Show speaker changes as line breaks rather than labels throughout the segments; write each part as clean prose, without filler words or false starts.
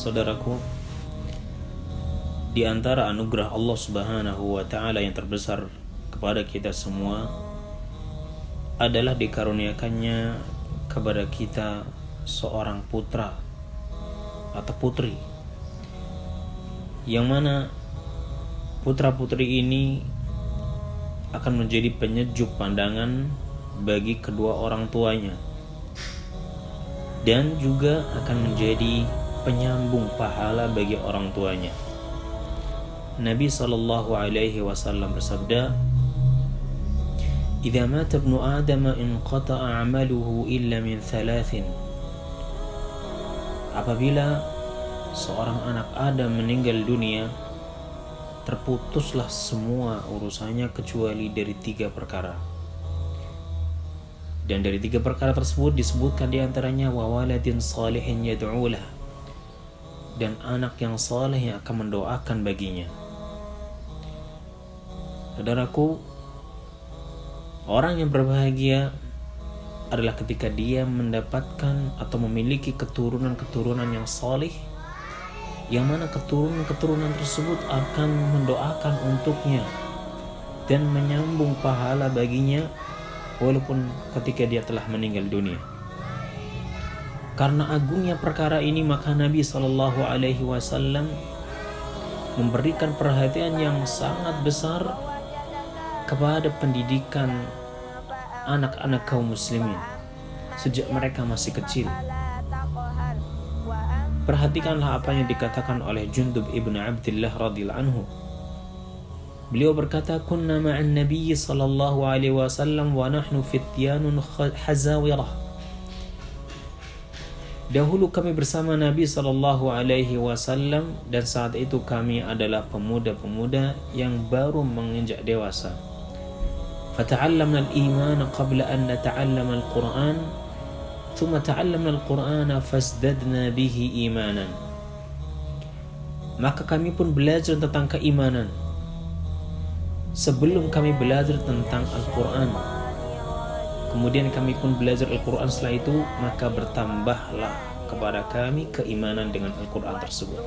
Saudaraku, di antara anugerah Allah Subhanahu wa taala yang terbesar kepada kita semua adalah dikaruniakannya kepada kita seorang putra atau putri, yang mana putra-putri ini akan menjadi penyejuk pandangan bagi kedua orang tuanya dan juga akan menjadi penyambung pahala bagi orang tuanya. Nabi sallallahu alaihi wasallam bersabda, "Idza mata ibnu Adam inqata'a 'amaluhu illa min thalathin." Apabila seorang anak Adam meninggal dunia, terputuslah semua urusannya kecuali dari 3 perkara. Dan dari 3 perkara tersebut disebutkan diantaranya wa waladin salihin yad'ulah, dan anak yang saleh yang akan mendoakan baginya. Saudaraku, orang yang berbahagia adalah ketika dia mendapatkan atau memiliki keturunan-keturunan yang saleh, yang mana keturunan-keturunan tersebut akan mendoakan untuknya dan menyambung pahala baginya walaupun ketika dia telah meninggal dunia. Karena agungnya perkara ini, maka Nabi sallallahu alaihi wasallam memberikan perhatian yang sangat besar kepada pendidikan anak-anak kaum muslimin sejak mereka masih kecil. Perhatikanlah apa yang dikatakan oleh Jundub ibn Abdullah radhiyallahu anhu. Beliau berkata, "Kunna ma'an Nabi sallallahu alaihi wasallam wa nahnu fityanun hazawirah." Dahulu kami bersama Nabi sallallahu alaihi wasallam dan saat itu kami adalah pemuda-pemuda yang baru menginjak dewasa. Fata'allamna al-iman qabla an nata'allama al-Qur'an, thumma ta'allamna al-Qur'ana fasdadna bihi imanan. Maka kami pun belajar tentang keimanan sebelum kami belajar tentang Al-Quran. Kemudian kami pun belajar Al-Quran. Setelah itu maka bertambahlah kepada kami keimanan dengan Al-Quran tersebut.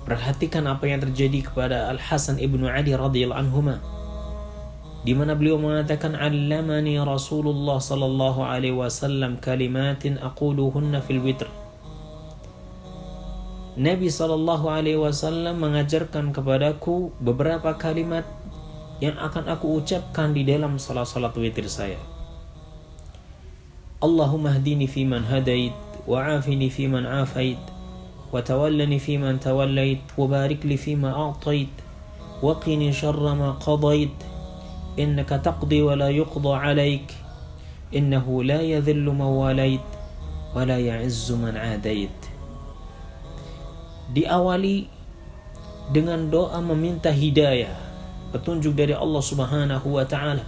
Perhatikan apa yang terjadi kepada Al-Hasan ibnu Ali radhiyallahu anhuma, di mana beliau mengatakan, "Allamani Rasulullah sallallahu alaihi wasallam kalimatin aquluhunna fil witr." Nabi sallallahu alaihi wasallam mengajarkan kepadaku beberapa kalimat yang akan aku ucapkan di dalam salat witir saya. Allahumma hdini fiman hadait, wa afini fiman afait, wa tawallani fiman tawallait, wa barik li fima a'tait, wa qini syarra ma qadait, innaka taqdi wa la yuqda alaik, innahu la yadhillu man walait, wa la ya'izzu man adait. Diawali dengan doa meminta hidayah, petunjuk dari Allah Subhanahu wa taala.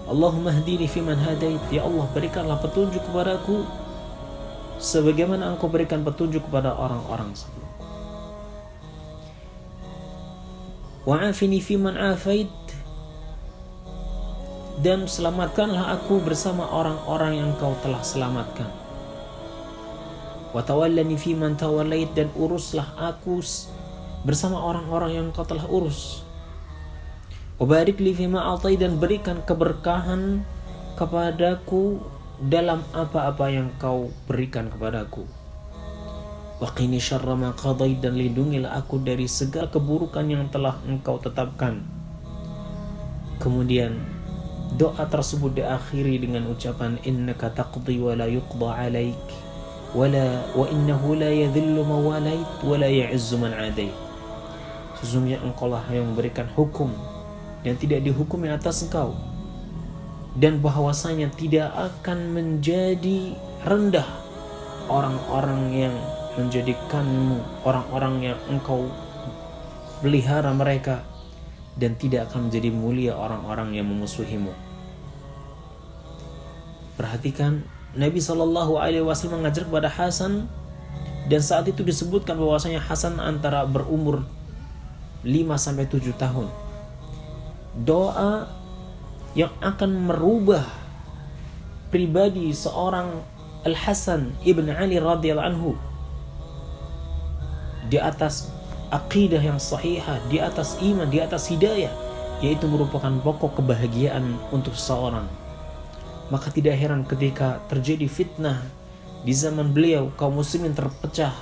Allahumma hdini fiman hadait, ya Allah berikanlah petunjuk kepadaku sebagaimana Engkau berikan petunjuk kepada orang-orang sebelumku. Wa afini fiman afait, dan selamatkanlah aku bersama orang-orang yang Engkau telah selamatkan. Wa tawallani fiman tawallait, dan uruslah aku bersama orang-orang yang Engkau telah urus. Wa barik li fima atai, dan berikan keberkahan kepadaku dalam apa-apa yang Kau berikan kepadaku. Wa qini syarra ma qadait, dan lindungilah aku dari segala keburukan yang telah Engkau tetapkan. Kemudian doa tersebut diakhiri dengan ucapan innaka taqdi wa la yuqda alaik, wa innahu la yadhillu man walait wa la ya'izzu man adait. Sesungguhnya Engkau lah yang memberikan hukum dan tidak dihukumi atas engkau, dan bahwasanya tidak akan menjadi rendah orang-orang yang menjadikanmu, orang-orang yang Engkau pelihara mereka, dan tidak akan menjadi mulia orang-orang yang memusuhimu. Perhatikan, Nabi sallallahu alaihi wasallam mengajar kepada Hasan, dan saat itu disebutkan bahwasanya Hasan antara berumur 5-7 tahun. Doa yang akan merubah pribadi seorang Al-Hasan ibn Ali radhiyallahu anhu di atas aqidah yang sahihah, di atas iman, di atas hidayah, yaitu merupakan pokok kebahagiaan untuk seseorang. Maka tidak heran ketika terjadi fitnah di zaman beliau, kaum muslimin terpecah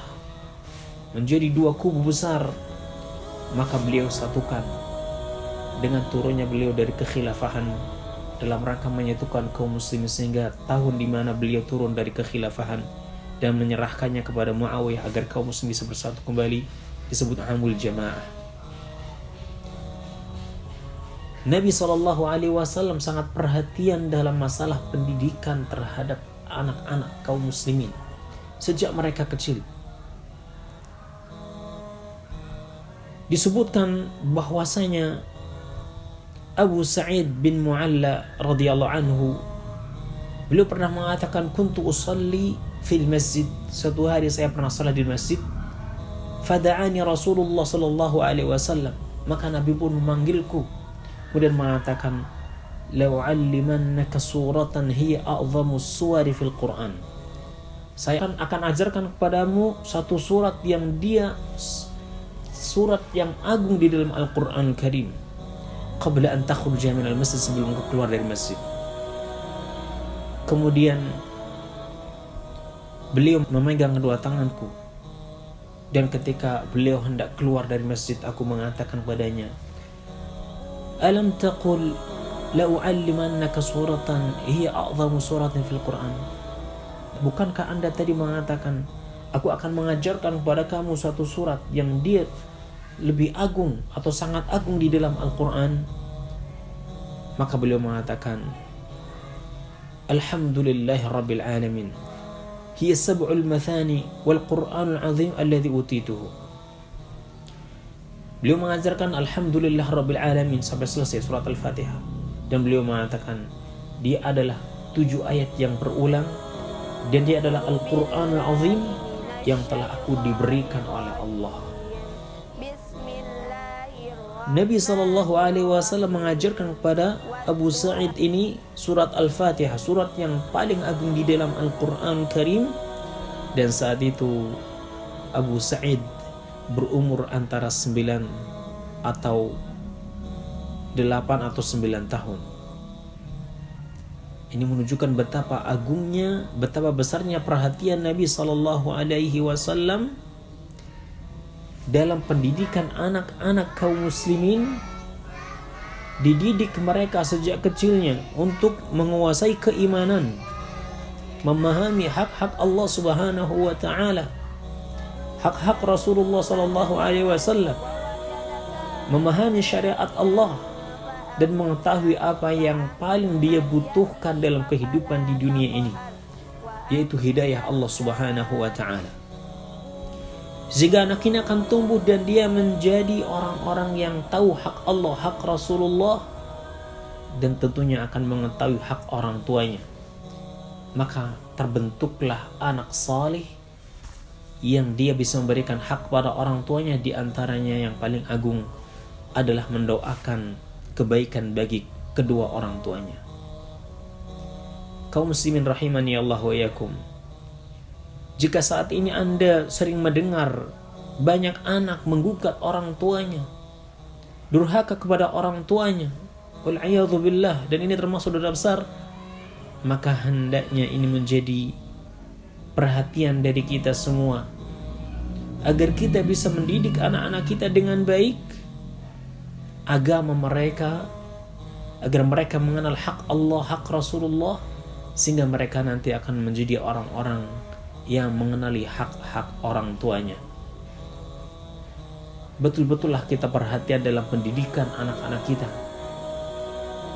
menjadi dua kubu besar, maka beliau satukan dengan turunnya beliau dari kekhilafahan dalam rangka menyatukan kaum muslimin, sehingga tahun di mana beliau turun dari kekhilafahan dan menyerahkannya kepada Muawiyah agar kaum muslimin bisa bersatu kembali disebut Amul Jamaah. Nabi SAW sangat perhatian dalam masalah pendidikan terhadap anak-anak kaum muslimin sejak mereka kecil. Disebutkan bahwasanya Abu Sa'id bin Mu'alla radhiyallahu anhu, beliau pernah mengatakan, kuntu usalli fil masjid, suatu hari saya pernah salat di masjid, fada'ani Rasulullah sallallahu alaihi wasallam, maka Nabi pun memanggilku, kemudian mengatakan, la'u'allimannaka suratan hiya a'zamu suwari fil Qur'an, saya akan ajarkan kepadamu satu surat yang dia surat yang agung di dalam Al-Qur'an Karim, qabla an takhruja minal masjid, sebelum engkau keluar dari masjid. Kemudian beliau memegang kedua tanganku, dan ketika beliau hendak keluar dari masjid, aku mengatakan padanya, alam taqul la u'allimannaka suratan hiya a'zamu suratin fil Qur'an, bukankah anda tadi mengatakan aku akan mengajarkan kepada kamu satu surat yang dia lebih agung atau sangat agung di dalam Al-Quran? Maka beliau mengatakan, alhamdulillahi rabbil alamin, hiya sab'ul mathani wal Qur'anul azim alladhi utituhu. Beliau mengajarkan alhamdulillah rabbil alamin sampai selesai surat Al-Fatihah, dan beliau mengatakan dia adalah 7 ayat yang berulang, dan dia adalah Al-Qur'anul azim yang telah aku diberikan oleh Allah. Nabi SAW mengajarkan kepada Abu Sa'id ini surat Al-Fatihah, surat yang paling agung di dalam Al-Quran Karim. Dan saat itu Abu Sa'id berumur antara 9 atau 8 atau 9 tahun. Ini menunjukkan betapa agungnya, betapa besarnya perhatian Nabi SAW dalam pendidikan anak-anak kaum muslimin. Dididik mereka sejak kecilnya untuk menguasai keimanan, memahami hak-hak Allah Subhanahu wa taala, hak-hak Rasulullah sallallahu alaihi wasallam, memahami syariat Allah, dan mengetahui apa yang paling dia butuhkan dalam kehidupan di dunia ini, yaitu hidayah Allah Subhanahu wa taala. Sehingga anak ini akan tumbuh dan dia menjadi orang-orang yang tahu hak Allah, hak Rasulullah, dan tentunya akan mengetahui hak orang tuanya. Maka terbentuklah anak salih yang dia bisa memberikan hak pada orang tuanya. Di antaranya yang paling agung adalah mendoakan kebaikan bagi kedua orang tuanya. Kaum muslimin rahimani Allah wa iyyakum, jika saat ini Anda sering mendengar banyak anak menggugat orang tuanya, durhaka kepada orang tuanya, wal'iyadzu billah, dan ini termasuk dosa besar, maka hendaknya ini menjadi perhatian dari kita semua agar kita bisa mendidik anak-anak kita dengan baik agama mereka, agar mereka mengenal hak Allah, hak Rasulullah, sehingga mereka nanti akan menjadi orang-orang yang mengenali hak-hak orang tuanya. Betul-betullah kita perhatian dalam pendidikan anak-anak kita.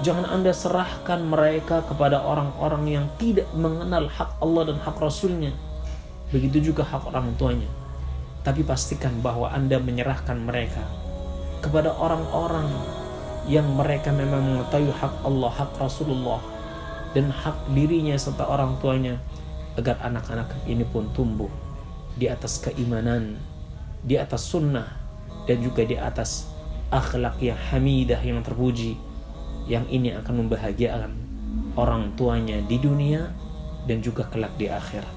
Jangan Anda serahkan mereka kepada orang-orang yang tidak mengenal hak Allah dan hak Rasulnya. Begitu juga hak orang tuanya. Tapi pastikan bahwa Anda menyerahkan mereka kepada orang-orang yang mereka memang mengetahui hak Allah, hak Rasulullah, dan hak dirinya serta orang tuanya, agar anak-anak ini pun tumbuh di atas keimanan, di atas sunnah, dan juga di atas akhlak yang hamidah, yang terpuji, yang ini akan membahagiakan orang tuanya di dunia dan juga kelak di akhirat.